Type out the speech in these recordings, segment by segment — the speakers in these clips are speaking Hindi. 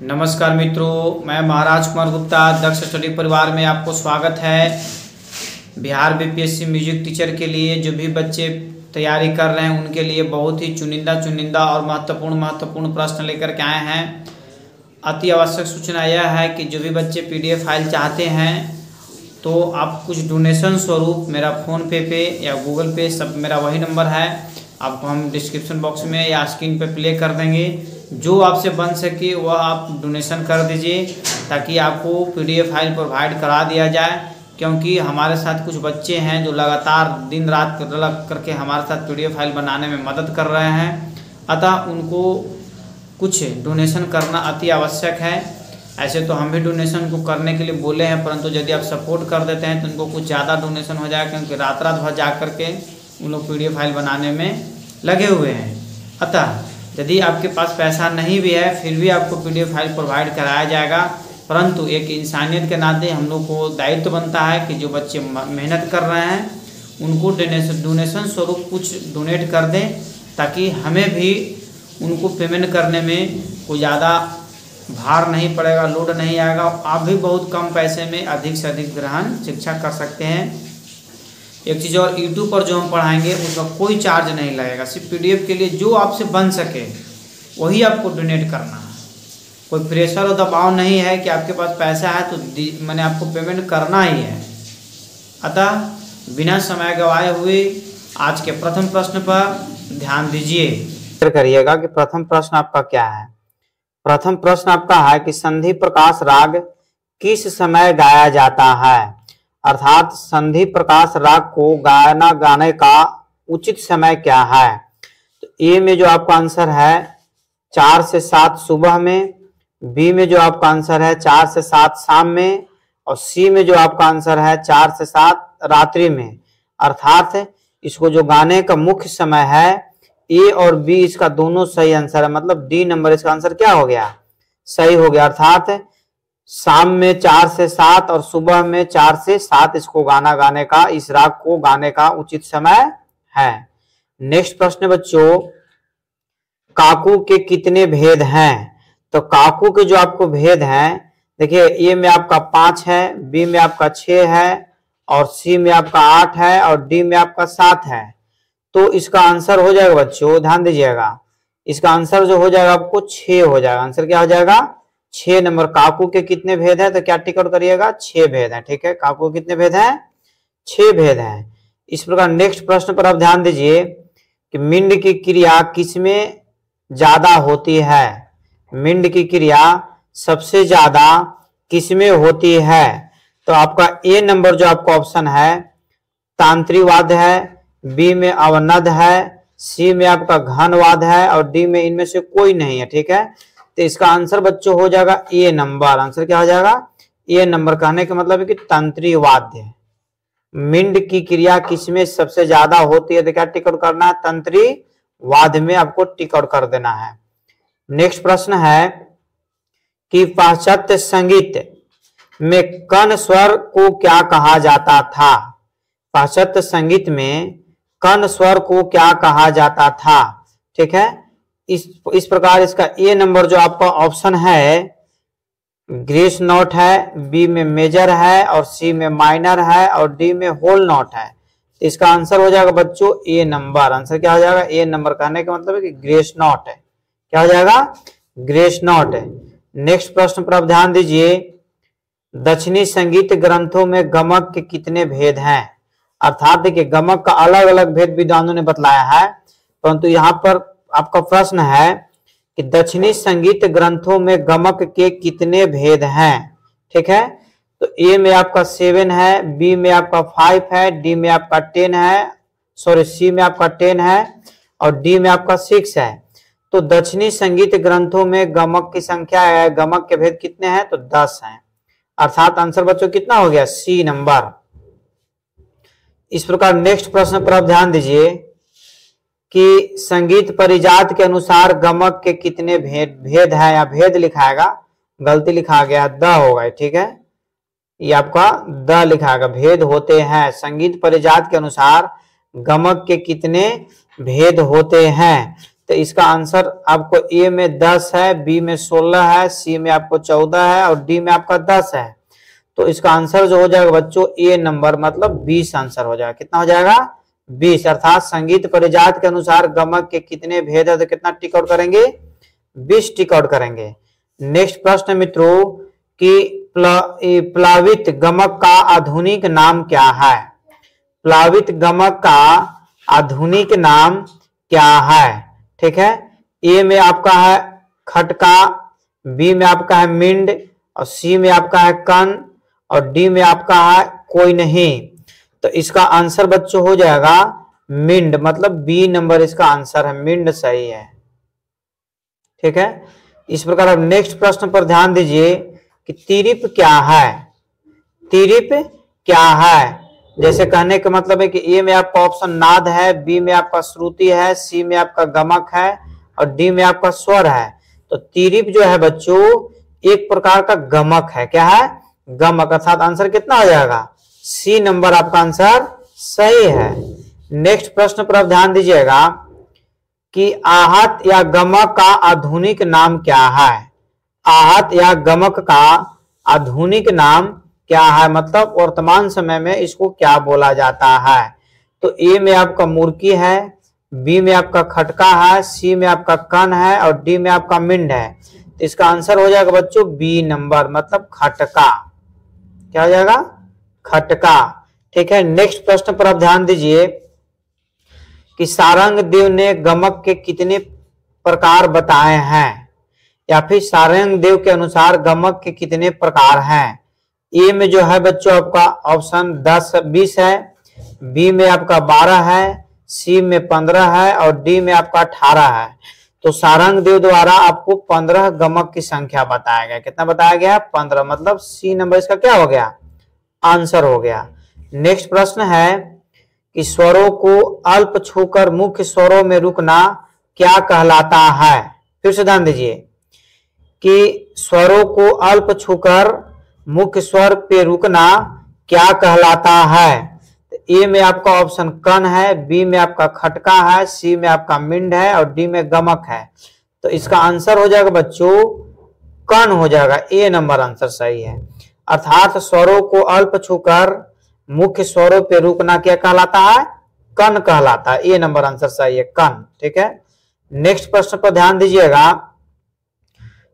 नमस्कार मित्रों, मैं महाराज कुमार गुप्ता दक्ष स्टडी परिवार में आपको स्वागत है। बिहार बीपीएससी म्यूजिक टीचर के लिए जो भी बच्चे तैयारी कर रहे हैं उनके लिए बहुत ही चुनिंदा और महत्वपूर्ण प्रश्न लेकर के आए हैं। अति आवश्यक सूचना यह है कि जो भी बच्चे पीडीएफ फाइल चाहते हैं तो आप कुछ डोनेशन स्वरूप मेरा फ़ोन पे या गूगल पे सब मेरा वही नंबर है, आपको हम डिस्क्रिप्शन बॉक्स में या स्क्रीन पे प्ले कर देंगे। जो आपसे बन सके वह आप डोनेशन कर दीजिए ताकि आपको पीडीएफ फाइल प्रोवाइड करा दिया जाए, क्योंकि हमारे साथ कुछ बच्चे हैं जो लगातार दिन रात लग करके हमारे साथ पीडीएफ फाइल बनाने में मदद कर रहे हैं। अतः उनको कुछ डोनेशन करना अति आवश्यक है। ऐसे तो हम भी डोनेशन को करने के लिए बोले हैं, परंतु यदि आप सपोर्ट कर देते हैं तो उनको कुछ ज़्यादा डोनेशन हो जाएगा, क्योंकि रात भर जा करके उन लोग पीडीएफ फाइल बनाने में लगे हुए हैं। अतः यदि आपके पास पैसा नहीं भी है फिर भी आपको पीडीएफ फाइल प्रोवाइड कराया जाएगा, परंतु एक इंसानियत के नाते हम लोग को दायित्व बनता है कि जो बच्चे मेहनत कर रहे हैं उनको डोनेशन स्वरूप कुछ डोनेट कर दें, ताकि हमें भी उनको पेमेंट करने में कोई ज़्यादा भार नहीं पड़ेगा, लोड नहीं आएगा। आप भी बहुत कम पैसे में अधिक से अधिक ग्रहण शिक्षा कर सकते हैं। एक चीज़ और, यूट्यूब पर जो हम पढ़ाएंगे उसका कोई चार्ज नहीं लगेगा, सिर्फ पीडीएफ के लिए जो आपसे बन सके वही आपको डोनेट करना है। कोई प्रेशर और दबाव नहीं है कि आपके पास पैसा है तो मैंने आपको पेमेंट करना ही है। अतः बिना समय गवाए हुए आज के प्रथम प्रश्न पर ध्यान दीजिए। करिएगा कि प्रथम प्रश्न आपका क्या है। प्रथम प्रश्न आपका है कि संधि प्रकाश राग किस समय गाया जाता है, अर्थात संधि प्रकाश राग को गाने का उचित समय क्या है। तो ए में जो आपका आंसर है 4 से 7 सुबह में, बी में जो आपका आंसर है 4 से 7 शाम में, और सी में जो आपका आंसर है 4 से 7 रात्रि में। अर्थात इसको जो गाने का मुख्य समय है ए और बी, इसका दोनों सही आंसर है, मतलब डी नंबर इसका आंसर क्या हो गया, सही हो गया। अर्थात शाम में 4 से 7 और सुबह में 4 से 7 इसको गाने का, इस राग को गाने का उचित समय है। नेक्स्ट प्रश्न बच्चों, काकू के कितने भेद हैं। तो काकू के जो आपको भेद हैं, देखिए ए में आपका 5 है, बी में आपका 6 है, और सी में आपका 8 है, और डी में आपका 7 है। तो इसका आंसर हो जाएगा बच्चों, ध्यान दीजिएगा, इसका आंसर जो हो जाएगा आपको 6 हो जाएगा। आंसर क्या हो जाएगा, 6 नंबर। काकू के कितने भेद हैं, तो क्या टिक आउट करिएगा, 6 भेद हैं। ठीक है, काकू के कितने भेद हैं, 6 भेद हैं। इस प्रकार नेक्स्ट प्रश्न पर आप ध्यान दीजिए कि मिंड की क्रिया किसमें ज्यादा होती है। मिंड की क्रिया सबसे ज्यादा किसमें होती है। तो आपका ए नंबर जो आपका ऑप्शन है तांत्रिवाद है, बी में अवनद है, सी में आपका घनवाद है, और डी में इनमें से कोई नहीं है। ठीक है, तो इसका आंसर बच्चों हो जाएगा ए नंबर। आंसर क्या हो जाएगा, ए नंबर। कहने का मतलब है कि तंत्रीवाद्य। मिंड की क्रिया किसमें सबसे ज्यादा होती है, तो क्या टिक आउट करना है, तंत्रीवाद में आपको टिक आउट कर देना है। नेक्स्ट प्रश्न है कि पाश्चात्य संगीत में कण स्वर को क्या कहा जाता था। पाश्चात्य संगीत में कण स्वर को क्या कहा जाता था। ठीक है, इस प्रकार इसका ए नंबर जो आपका ऑप्शन है ग्रेस नोट है, बी में मेजर है, और सी में माइनर है, और डी में होल नोट है। इसका आंसर हो जाएगा बच्चों ए नंबर। आंसर क्या हो जाएगा, ए नंबर। कहने का मतलब है कि ग्रेस नोट है। क्या हो जाएगा, ग्रेस नोट है। नेक्स्ट प्रश्न पर आप ध्यान दीजिए, दक्षिणी संगीत ग्रंथों में गमक के कितने भेद हैं। अर्थात देखिए गमक का अलग अलग भेद विद्वानों ने बतलाया है, परंतु यहाँ पर आपका प्रश्न है कि दक्षिणी संगीत ग्रंथों में गमक के कितने भेद हैं। ठीक है, तो ए में आपका 7 है, बी में आपका 5 है, डी में आपका 10 है, सी में आपका 10 है, और डी में आपका 6 है। तो दक्षिणी संगीत ग्रंथों में गमक की संख्या है, गमक के भेद कितने हैं, तो 10 हैं। अर्थात आंसर बच्चों कितना हो गया, सी नंबर। इस प्रकार नेक्स्ट प्रश्न पर आप ध्यान दीजिए कि संगीत परिजात के अनुसार गमक के कितने भेद है, या भेद लिखाएगा, गलती लिखा गया, द होगा। ठीक है, ये आपका द लिखाएगा, भेद होते हैं। संगीत परिजात के अनुसार गमक के कितने भेद होते हैं। तो तो इसका आंसर आपको ए में 10 है, बी में 16 है, सी में आपको 14 है और डी में आपका 10 है। तो इसका आंसर जो हो जाएगा बच्चों ए नंबर मतलब 20 आंसर हो जाएगा। कितना हो जाएगा 20। अर्थात संगीत परिजात के अनुसार गमक के कितने भेद है, तो कितना टिक आउट करेंगे 20 टिक आउट करेंगे। नेक्स्ट प्रश्न मित्रों कि प्लावित गमक का आधुनिक नाम क्या है? प्लावित गमक का आधुनिक नाम क्या है? ठीक है, ए में आपका है खटका, बी में आपका है मिंड और सी में आपका है कन और डी में आपका है कोई नहीं। तो इसका आंसर बच्चों हो जाएगा मिंड मतलब बी नंबर इसका आंसर है, मिंड सही है। ठीक है, इस प्रकार अब नेक्स्ट प्रश्न पर ध्यान दीजिए कि तिरिप क्या है? तिरिप क्या है? जैसे कहने का मतलब है कि ए में आपका ऑप्शन नाद है, बी में आपका श्रुति है, सी में आपका गमक है और डी में आपका स्वर है। तो तिरिप जो है बच्चों एक प्रकार का गमक है। क्या है? गमक। अर्थात आंसर कितना हो जाएगा सी नंबर आपका आंसर सही है। नेक्स्ट प्रश्न पर आप ध्यान दीजिएगा कि आहत या गमक का आधुनिक नाम क्या है? आहत या गमक का आधुनिक नाम क्या है, मतलब वर्तमान समय में इसको क्या बोला जाता है? तो ए में आपका मुर्की है, बी में आपका खटका है, सी में आपका कन है और डी में आपका मिंड है। तो इसका आंसर हो जाएगा बच्चों बी नंबर मतलब खटका। क्या हो जाएगा? खटका। ठीक है, नेक्स्ट प्रश्न पर आप ध्यान दीजिए कि सारंग देव ने गमक के कितने प्रकार बताए हैं, या फिर सारंग देव के अनुसार गमक के कितने प्रकार हैं? ए में जो है बच्चों आपका ऑप्शन 20 है, बी में आपका 12 है, सी में 15 है और डी में आपका 18 है। तो सारंग देव द्वारा आपको 15 गमक की संख्या बताया गया। कितना बताया गया? 15 मतलब सी नंबर इसका क्या हो गया आंसर हो गया। नेक्स्ट प्रश्न है कि स्वरों को अल्प छूकर मुख्य स्वरों में रुकना क्या कहलाता है? फिर से ध्यान दीजिए कि स्वरों को अल्प छूकर मुख्य स्वर पे रुकना क्या कहलाता है? ए में आपका ऑप्शन कन है, बी में आपका खटका है, सी में आपका मिंड है और डी में गमक है। तो इसका आंसर हो जाएगा बच्चों कन हो जाएगा, ए नंबर आंसर सही है। अर्थात स्वरों को अल्प छूकर मुख्य स्वरों पे रुकना क्या कहलाता है? कन कहलाता है। ए नंबर आंसर सही है, कन। ठीक है, नेक्स्ट प्रश्न पर ध्यान दीजिएगा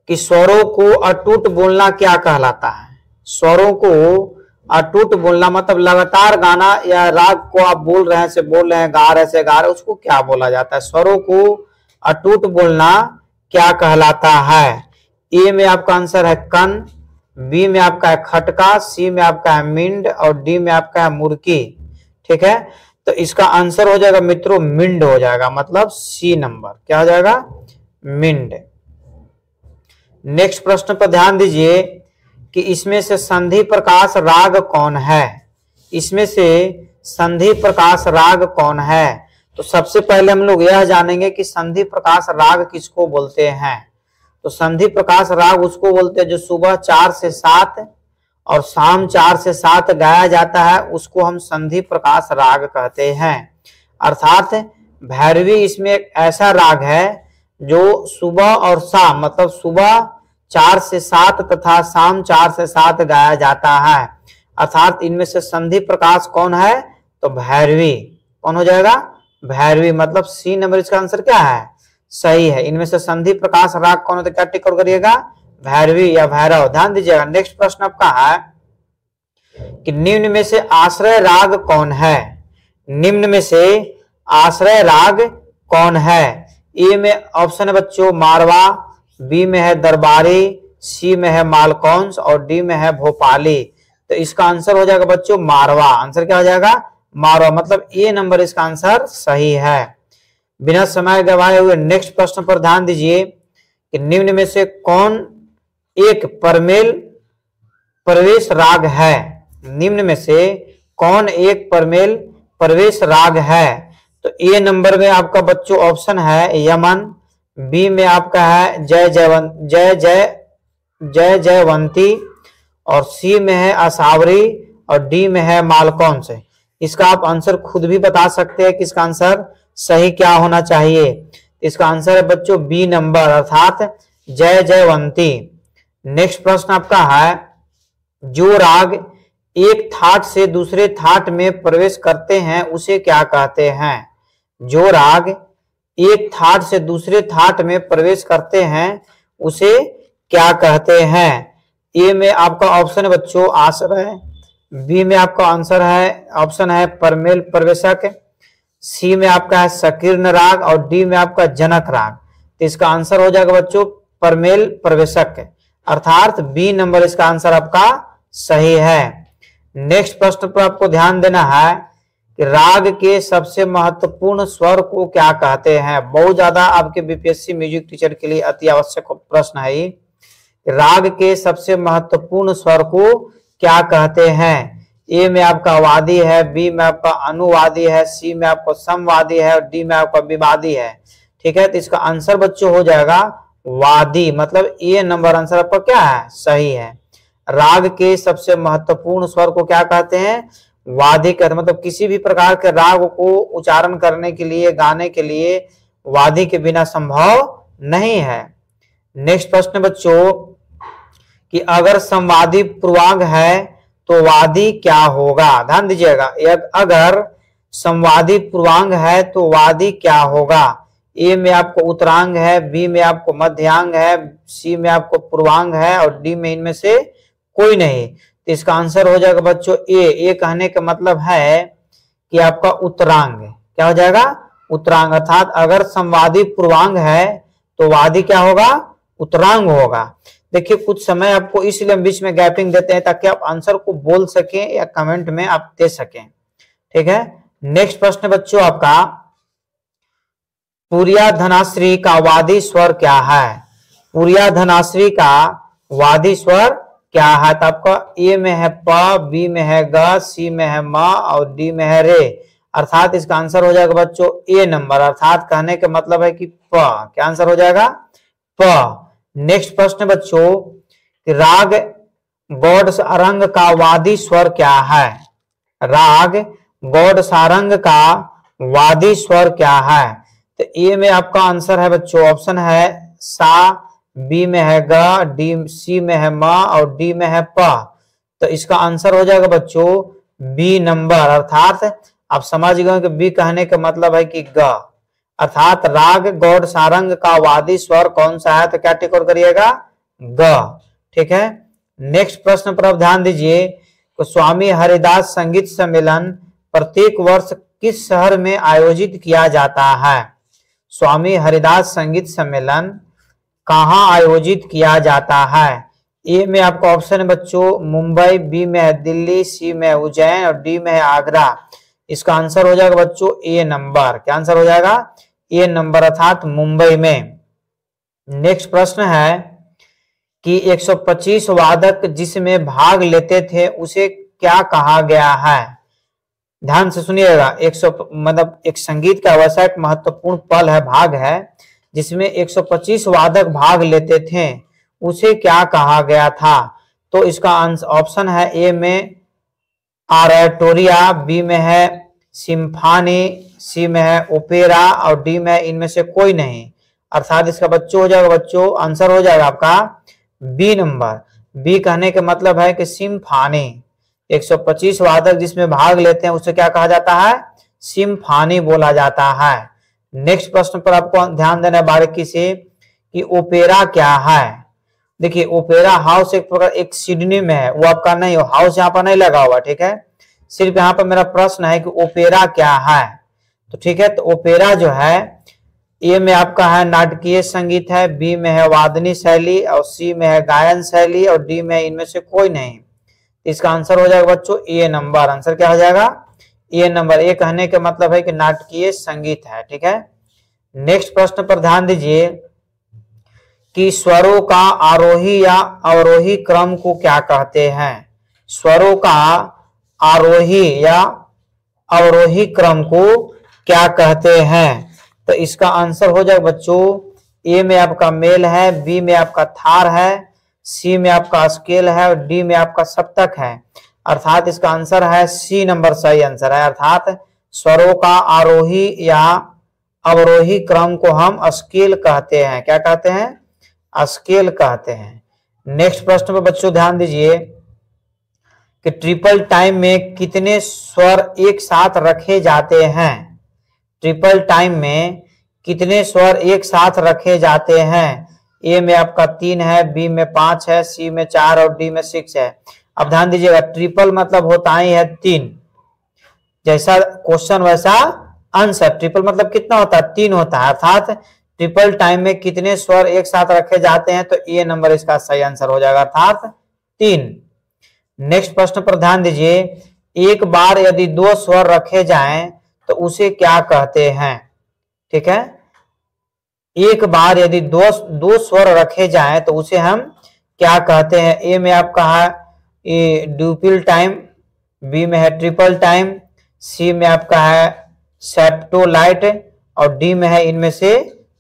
कि स्वरों को अटूट बोलना क्या कहलाता है? स्वरों को अटूट बोलना मतलब लगातार गाना या राग को आप बोल रहे हैं से बोल रहे हैं, गा रहे से गा रहे, उसको क्या बोला जाता है? स्वरों को अटूट बोलना क्या कहलाता है? ए में आपका आंसर है कन, बी में आपका है खटका, सी में आपका है मिंड और डी में आपका है मुर्की। ठीक है, तो इसका आंसर हो जाएगा मित्रों मिंड हो जाएगा मतलब सी नंबर। क्या हो जाएगा? मिंड। नेक्स्ट प्रश्न पर ध्यान दीजिए कि इसमें से संधि प्रकाश राग कौन है? इसमें से संधि प्रकाश राग कौन है? तो सबसे पहले हम लोग यह जानेंगे कि संधि प्रकाश राग किसको बोलते हैं। तो संधि प्रकाश राग उसको बोलते हैं जो सुबह 4 से 7 और शाम 4 से 7 गाया जाता है, उसको हम संधि प्रकाश राग कहते हैं। अर्थात भैरवी इसमें एक ऐसा राग है जो सुबह और शाम मतलब सुबह 4 से 7 तथा शाम 4 से 7 गाया जाता है। अर्थात इनमें से संधि प्रकाश कौन है? तो भैरवी। कौन हो जाएगा? भैरवी मतलब सी नंबर इसका आंसर क्या है सही है। इनमें से संधि प्रकाश राग कौन है तो क्या टिक आउट करिएगा? भैरवी या भैरव। ध्यान दीजिएगा, नेक्स्ट प्रश्न आपका है कि निम्न में से आश्रय राग कौन है? निम्न में से आश्रय राग कौन है? ए में ऑप्शन है बच्चों मारवा, बी में है दरबारी, सी में है मालकौंस और डी में है भोपाली। तो इसका आंसर हो जाएगा बच्चों मारवा। आंसर क्या हो जाएगा? मारवा मतलब ए नंबर इसका आंसर सही है। बिना समय गवाए हुए नेक्स्ट प्रश्न पर ध्यान दीजिए कि निम्न में से कौन एक परमेल प्रवेश राग है? निम्न में से कौन एक परमेल प्रवेश राग है? तो ए नंबर में आपका बच्चों ऑप्शन है यमन, बी में आपका है जय जयवंती और सी में है असावरी और डी में है मालकौंस। इसका आप आंसर खुद भी बता सकते हैं कि इसका आंसर सही क्या होना चाहिए। इसका आंसर है बच्चों बी नंबर, अर्थात जय जयवंती। नेक्स्ट प्रश्न आपका है, जो राग एक थाट से दूसरे थाट में प्रवेश करते हैं उसे क्या कहते हैं? जो राग एक थाट से दूसरे थाट में प्रवेश करते हैं उसे क्या कहते हैं? ए में आपका ऑप्शन है बच्चों आसर है, बी में आपका आंसर है ऑप्शन है परमेल प्रवेशक, सी में आपका है संकीर्ण राग और डी में आपका जनक राग। तो इसका आंसर हो जाएगा बच्चों परमेल प्रवेशक, अर्थात बी नंबर इसका आंसर आपका सही है। नेक्स्ट प्रश्न पर आपको ध्यान देना है कि राग के सबसे महत्वपूर्ण स्वर को क्या कहते हैं? बहुत ज्यादा आपके बीपीएससी म्यूजिक टीचर के लिए अति आवश्यक प्रश्न है। राग के सबसे महत्वपूर्ण स्वर को क्या कहते हैं? ए में आपका वादी है, बी में आपका अनुवादी है, सी में आपका समवादी है और डी में आपका विवादी है। ठीक है, तो इसका आंसर बच्चों हो जाएगा वादी, मतलब ए नंबर आंसर आपका क्या है? सही है। राग के सबसे महत्वपूर्ण स्वर को क्या कहते हैं? वादी कहते हैं। मतलब किसी भी प्रकार के राग को उच्चारण करने के लिए, गाने के लिए वादी के बिना संभव नहीं है। नेक्स्ट प्रश्न बच्चों कि अगर संवादी पूर्वांग है तो वादी क्या होगा? ध्यान दीजिएगा, अगर संवादी पूर्वांग है तो वादी क्या होगा? ए में आपको उत्तरांग है, बी में आपको मध्यांग है, सी में आपको पूर्वांग है और डी में इनमें से कोई नहीं। तो इसका आंसर हो जाएगा बच्चों ए कहने का मतलब है कि आपका उत्तरांग। क्या हो जाएगा? उत्तरांग, अर्थात अगर संवादी पूर्वांग है तो वादी क्या होगा? उत्तरांग होगा। देखिए कुछ समय आपको इसलिए हम बीच में गैपिंग देते हैं ताकि आप आंसर को बोल सकें या कमेंट में आप दे सकें। ठीक है, नेक्स्ट प्रश्न बच्चों आपका, पुरिया धनाश्री का वादी स्वर क्या है? पुरिया धनाश्री का वादी स्वर क्या है? तो आपका ए में है प, बी में है ग, सी में है म और डी में है रे, अर्थात इसका आंसर हो जाएगा बच्चों ए नंबर, अर्थात कहने का मतलब है कि प। क्या आंसर हो जाएगा? प। नेक्स्ट प्रश्न बच्चों, राग गौड़ सारंग का वादी स्वर क्या है? राग गौड़ सारंग का वादी स्वर क्या है? तो ए में आपका आंसर है बच्चों ऑप्शन है सा, बी में है ग, डी सी में है म और डी में है प। तो इसका आंसर हो जाएगा बच्चों बी नंबर, अर्थात आप समझ गए कि बी कहने का मतलब है कि ग, अर्थात राग गौड़ सारंग का वादी स्वर कौन सा है? तो क्या टिक और करिएगा? ग। ठीक है, नेक्स्ट प्रश्न पर आप ध्यान दीजिए, तो स्वामी हरिदास संगीत सम्मेलन प्रत्येक वर्ष किस शहर में आयोजित किया जाता है? स्वामी हरिदास संगीत सम्मेलन कहाँ आयोजित किया जाता है? ए में आपका ऑप्शन है बच्चों मुंबई, बी में है दिल्ली, सी में है उज्जैन और डी में है आगरा। इसका आंसर हो जाएगा बच्चों ए नंबर। क्या आंसर हो जाएगा? ए नंबर, अर्थात मुंबई में। नेक्स्ट प्रश्न है कि 125 वादक जिसमें भाग लेते थे उसे क्या कहा गया है? ध्यान से सुनिएगा, 100 मतलब एक संगीत का वैसा एक महत्वपूर्ण पल है, भाग है, जिसमें 125 वादक भाग लेते थे उसे क्या कहा गया था? तो इसका ऑप्शन है ए में ऑरेटोरिया, बी में है सिम्फनी, सी में है ओपेरा और डी में इनमें से कोई नहीं, अर्थात इसका बच्चों हो जाएगा बच्चों आंसर हो जाएगा आपका बी नंबर। बी कहने का मतलब है कि सिम्फनी, 125 वादक जिसमें भाग लेते हैं उसे क्या कहा जाता है? सिम्फनी बोला जाता है। नेक्स्ट प्रश्न पर आपको ध्यान देना है बारीकी से कि ओपेरा क्या है। देखिए ओपेरा हाउस एक प्रकार एक सिडनी में है, वो आपका नहीं हो, हाउस यहाँ पर नहीं लगा हुआ। ठीक है, सिर्फ यहाँ पर मेरा प्रश्न है कि ओपेरा क्या है। तो ठीक है, तो ओपेरा जो है ए में आपका है नाटकीय संगीत है, बी में है वादनी शैली और सी में है गायन शैली और डी में इनमें से कोई नहीं। इसका आंसर हो जाएगा बच्चों ए नंबर। आंसर क्या हो जाएगा? ए नंबर। ए कहने का मतलब है कि नाटकीय संगीत है। ठीक है, नेक्स्ट प्रश्न पर ध्यान दीजिए कि स्वरों का आरोही या अवरोही क्रम को क्या कहते हैं? स्वरों का आरोही या अवरोही क्रम को क्या कहते हैं? तो इसका आंसर हो जाएगा बच्चों ए में आपका मेल है, बी में आपका थार है, सी में आपका स्केल है और डी में आपका सप्तक है, अर्थात इसका आंसर है सी नंबर सही आंसर है, अर्थात स्वरों का आरोही या अवरोही क्रम को हम स्केल कहते हैं। क्या कहते हैं? स्केल कहते हैं। नेक्स्ट प्रश्न पर बच्चों ध्यान दीजिए कि ट्रिपल टाइम में कितने स्वर एक साथ रखे जाते हैं? ट्रिपल टाइम में कितने स्वर एक साथ रखे जाते हैं? ए में आपका 3 है, बी में 5 है, सी में 4 और डी में 6 है। अब ध्यान दीजिएगा, ट्रिपल मतलब होता ही है 3। जैसा क्वेश्चन वैसा आंसर। ट्रिपल मतलब कितना होता है? 3 होता है। अर्थात ट्रिपल टाइम में कितने स्वर एक साथ रखे जाते हैं? तो ए नंबर इसका सही आंसर हो जाएगा, अर्थात 3। नेक्स्ट प्रश्न पर ध्यान दीजिए, एक बार यदि 2 स्वर रखे जाएं तो उसे क्या कहते हैं? ठीक है, एक बार यदि दो स्वर रखे जाएं तो उसे हम क्या कहते हैं? ए में आपका है ड्यूपल टाइम, बी में है ट्रिपल टाइम, सी में आपका है सेप्टोलाइट और डी में है इनमें से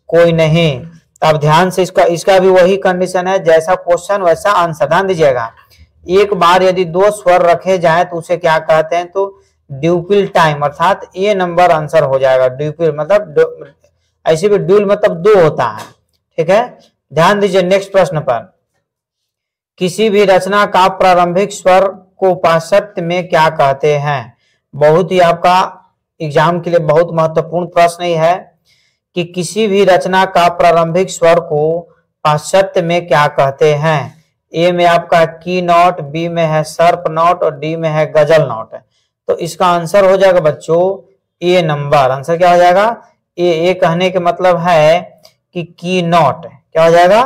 कोई नहीं। अब ध्यान से इसका भी वही कंडीशन है, जैसा क्वेश्चन वैसा आंसर। ध्यान दीजिएगा, एक बार यदि 2 स्वर रखे जाएं तो उसे क्या कहते हैं? तो ड्यूपल टाइम, अर्थात ए नंबर आंसर हो जाएगा। ड्यूपल मतलब ऐसे भी ड्यूल मतलब 2 होता है। ठीक है, ध्यान दीजिए नेक्स्ट प्रश्न पर, किसी भी रचना का प्रारंभिक स्वर को पाश्चात्य में क्या कहते हैं? बहुत ही आपका एग्जाम के लिए बहुत महत्वपूर्ण प्रश्न ही है कि किसी भी रचना का प्रारंभिक स्वर को पाश्चात्य में क्या कहते हैं? ए में आपका की नोट, बी में है सर्प नोट और डी में है गजल नोट। तो इसका आंसर हो जाएगा बच्चों ए नंबर। आंसर क्या हो जाएगा? ए कहने के मतलब है कि की नोट। क्या हो जाएगा?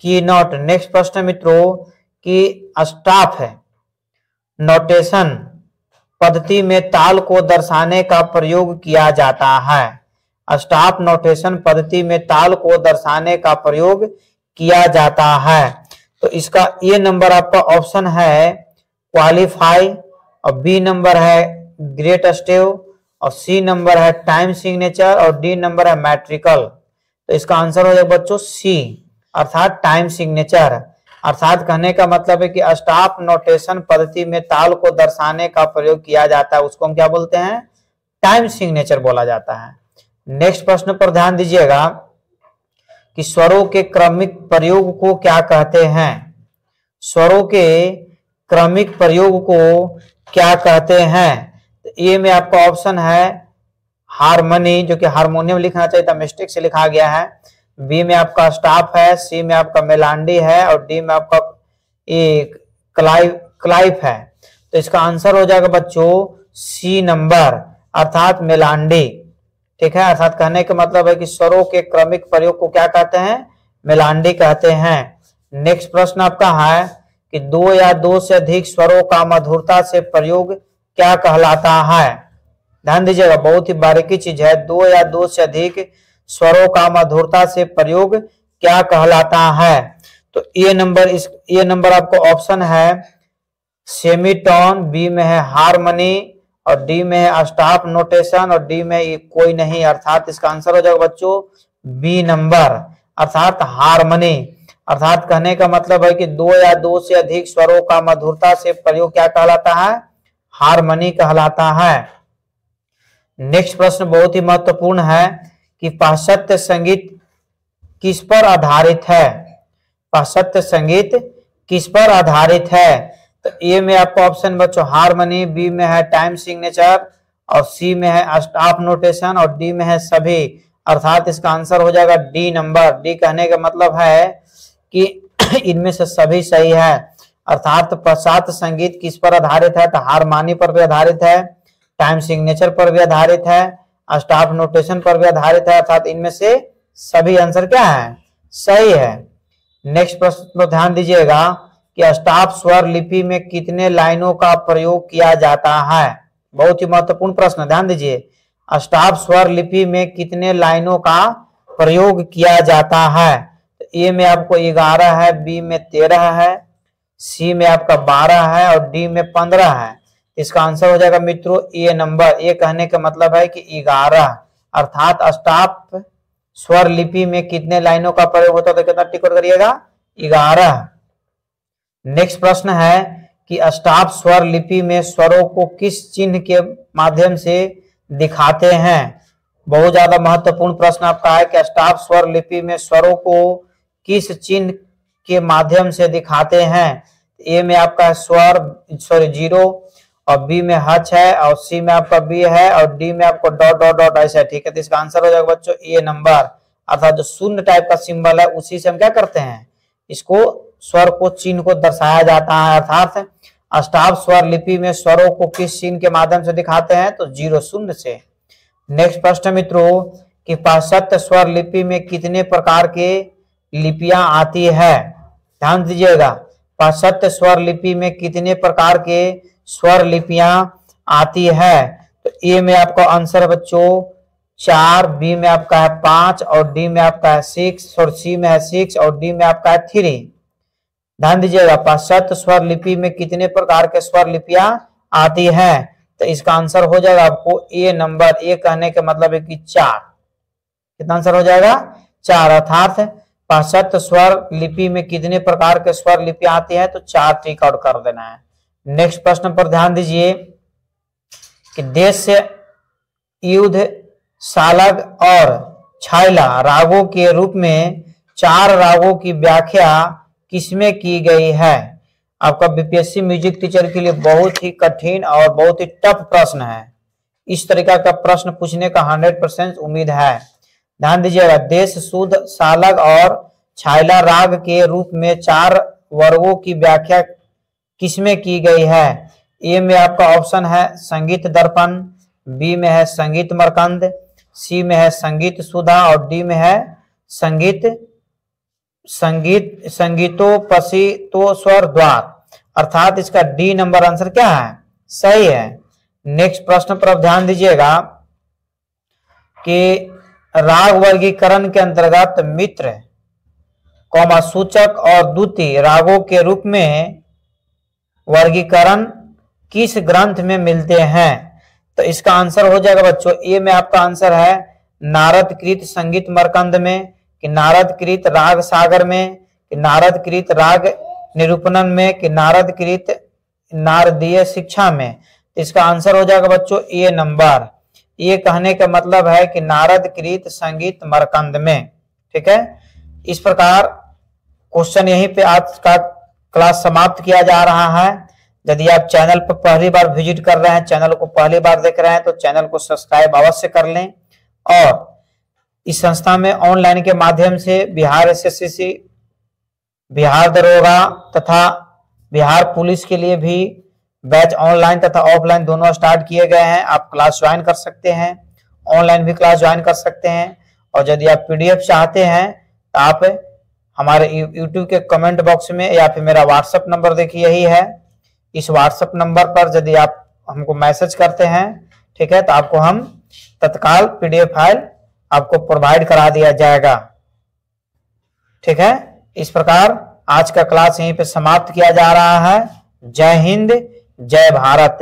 की नोट। नेक्स्ट प्रश्न मित्रों कि स्टाफ है नोटेशन पद्धति में ताल को दर्शाने का प्रयोग किया जाता है। स्टाफ नोटेशन पद्धति में ताल को दर्शाने का प्रयोग किया जाता है। तो इसका ए नंबर आपका ऑप्शन है क्वालिफाई और बी नंबर है ग्रेट स्टेव और सी नंबर है टाइम सिग्नेचर और डी नंबर है मैट्रिकल। तो इसका आंसर हो जाएगा बच्चों सी, अर्थात टाइम सिग्नेचर। अर्थात कहने का मतलब है कि स्टाफ नोटेशन पद्धति में ताल को दर्शाने का प्रयोग किया जाता है, उसको हम क्या बोलते हैं? टाइम सिग्नेचर बोला जाता है। नेक्स्ट प्रश्न पर ध्यान दीजिएगा कि स्वरों के क्रमिक प्रयोग को क्या कहते हैं? स्वरों के क्रमिक प्रयोग को क्या कहते हैं? ए में आपका ऑप्शन है हारमोनी, जो कि हारमोनियम लिखना चाहिए था, मिस्टेक से लिखा गया है। बी में आपका स्टाफ है, सी में आपका मेलांडी है और डी में आपका क्लाइफ है। तो इसका आंसर हो जाएगा बच्चों सी नंबर, अर्थात मेलांडी। ठीक है, अर्थात कहने का मतलब है कि स्वरों के क्रमिक प्रयोग को क्या कहते हैं? मेलांडी कहते हैं। नेक्स्ट प्रश्न आपका है कि 2 या 2 से अधिक स्वरों का मधुरता से प्रयोग क्या कहलाता है? ध्यान दीजिएगा, बहुत ही बारीकी चीज है। 2 या 2 से अधिक स्वरों का मधुरता से प्रयोग क्या कहलाता है? तो ए नंबर आपको ऑप्शन है सेमीटोन, बी में है हारमोनी और डी में है स्टाफ नोटेशन और डी में कोई नहीं। अर्थात इसका आंसर हो जाएगा बच्चों बी नंबर, अर्थात हारमोनी। अर्थात कहने का मतलब है कि 2 या 2 से अधिक स्वरों का मधुरता से प्रयोग क्या कहलाता है? हारमोनी कहलाता है। नेक्स्ट प्रश्न बहुत ही महत्वपूर्ण है कि पाश्चात्य संगीत किस पर आधारित है? पाश्चात्य संगीत किस पर आधारित है? तो ए में आपका ऑप्शन बच्चों हारमोनी, बी में है टाइम सिग्नेचर और सी में है स्टाफ नोटेशन और डी में है सभी। अर्थात इसका आंसर हो जाएगा डी नंबर। डी कहने का मतलब है कि इनमें से सभी सही है। अर्थात पाश्चात्य संगीत किस पर आधारित है? तो हारमोनी पर भी आधारित है, टाइम सिग्नेचर पर भी आधारित है, स्टाफ नोटेशन पर भी आधारित है। अर्थात इनमें से सभी आंसर क्या है? सही है। नेक्स्ट प्रश्न पर ध्यान दीजिएगा कि स्टाफ स्वर लिपि में कितने लाइनों का प्रयोग किया जाता है? बहुत ही महत्वपूर्ण प्रश्न, ध्यान दीजिए। स्टाफ स्वर लिपि में कितने लाइनों का प्रयोग किया जाता है? तो ए में आपको 11 है, बी में 13 है, सी में आपका 12 है और डी में 15 है। इसका आंसर हो जाएगा मित्रों ए नंबर। ए कहने का मतलब है कि 11, अर्थात स्टाफ स्वर लिपि में कितने लाइनों का प्रयोग होता है? तो कितना टिक करिएगा? 11। नेक्स्ट प्रश्न है कि स्टाफ स्वर लिपि में स्वरों को किस चिन्ह के माध्यम से दिखाते हैं? बहुत ज्यादा महत्वपूर्ण प्रश्न आपका है कि अष्टाव स्वर लिपि में स्वरों को किस चिन्ह के माध्यम से दिखाते हैं। ए में आपका स्वर जीरो, और बी में हच है, और सी में आपका बी है, और डी में आपको डॉट डॉट डॉट ऐसा है। ठीक है, तो इसका आंसर हो जाएगा बच्चों ए नंबर, अर्थात जो शून्य टाइप का सिंबल है उसी से हम क्या करते हैं, इसको स्वर को चिन्ह को दर्शाया जाता है। अर्थात अष्टाव स्वर लिपि में स्वरों को किस चिन्ह के माध्यम से दिखाते हैं, तो जीरो शून्य से। नेक्स्ट प्रश्न मित्रों कि पाश्चात्य स्वर लिपि में कितने प्रकार के लिपियां आती है। ध्यान दीजिएगा, पाश्चात्य स्वर लिपि में कितने प्रकार के स्वर लिपियां आती है। तो ए में आपका आंसर बच्चों 4, बी में आपका है 5, और डी में आपका है 6, और सी में है 6, और डी में आपका है 3। ध्यान दीजिएगा, पाश्चात्य स्वर लिपि में कितने प्रकार के स्वर लिपियां आती हैं, तो इसका आंसर हो जाएगा आपको ए नंबर। ए कहने का मतलब है कि 4। कितना आंसर हो जाएगा, 4। अर्थात पाश्चात्य स्वर लिपि में कितने प्रकार के स्वर लिपियां आती है, तो 4 टिक आउट कर देना है। नेक्स्ट प्रश्न पर ध्यान दीजिए कि देश युद्ध सालग और छायला रागों के रूप में 4 रागों की व्याख्या किसमें की गई है। आपका बीपीएससी म्यूजिक टीचर के लिए बहुत ही कठिन और बहुत ही टफ प्रश्न है। इस तरीका का प्रश्न पूछने का 100% उम्मीद है। ध्यान दीजिएगा, देश शुद्ध सालग और छायला राग के रूप में 4 वर्गों की व्याख्या किसमें की गई है। ए में आपका ऑप्शन है संगीत दर्पण, बी में है संगीत मरकंद, सी में है संगीत सुधा, और डी में है संगीतोपसितो स्वर द्वार। अर्थात इसका डी नंबर आंसर क्या है, सही है। नेक्स्ट प्रश्न पर ध्यान दीजिएगा कि राग वर्गीकरण के अंतर्गत मित्र, सूचक और द्वितीय रागों के रूप में वर्गीकरण किस ग्रंथ में मिलते हैं। तो इसका आंसर हो जाएगा बच्चों, ए में आपका आंसर है नारद कृत संगीत मरकंद में, कि नारद कृत राग सागर में, कि नारद कृत राग निरूपणन में, कि नारद कृत नारदीय शिक्षा में। इसका आंसर हो जाएगा बच्चों ए नंबर। ये कहने का मतलब है कि नारद कृत संगीत मरकंद में। ठीक है, इस प्रकार क्वेश्चन यहीं पे आज का क्लास समाप्त किया जा रहा है। यदि आप चैनल पर पहली बार विजिट कर रहे हैं, चैनल को पहली बार देख रहे हैं, तो चैनल को सब्सक्राइब अवश्य कर लें। और इस संस्था में ऑनलाइन के माध्यम से बिहार एसएससी, बिहार दरोगा तथा बिहार पुलिस के लिए भी बैच ऑनलाइन तथा ऑफलाइन दोनों स्टार्ट किए गए हैं। आप क्लास ज्वाइन कर सकते हैं, ऑनलाइन भी क्लास ज्वाइन कर सकते हैं। और यदि आप पीडीएफ चाहते हैं तो आप हमारे यूट्यूब के कमेंट बॉक्स में या फिर मेरा व्हाट्सएप नंबर देखिए यही है, इस व्हाट्सएप नंबर पर यदि आप हमको मैसेज करते हैं, ठीक है, तो आपको हम तत्काल पीडीएफ फाइल आपको प्रोवाइड करा दिया जाएगा। ठीक है, इस प्रकार आज का क्लास यहीं पे समाप्त किया जा रहा है। जय हिंद, जय भारत।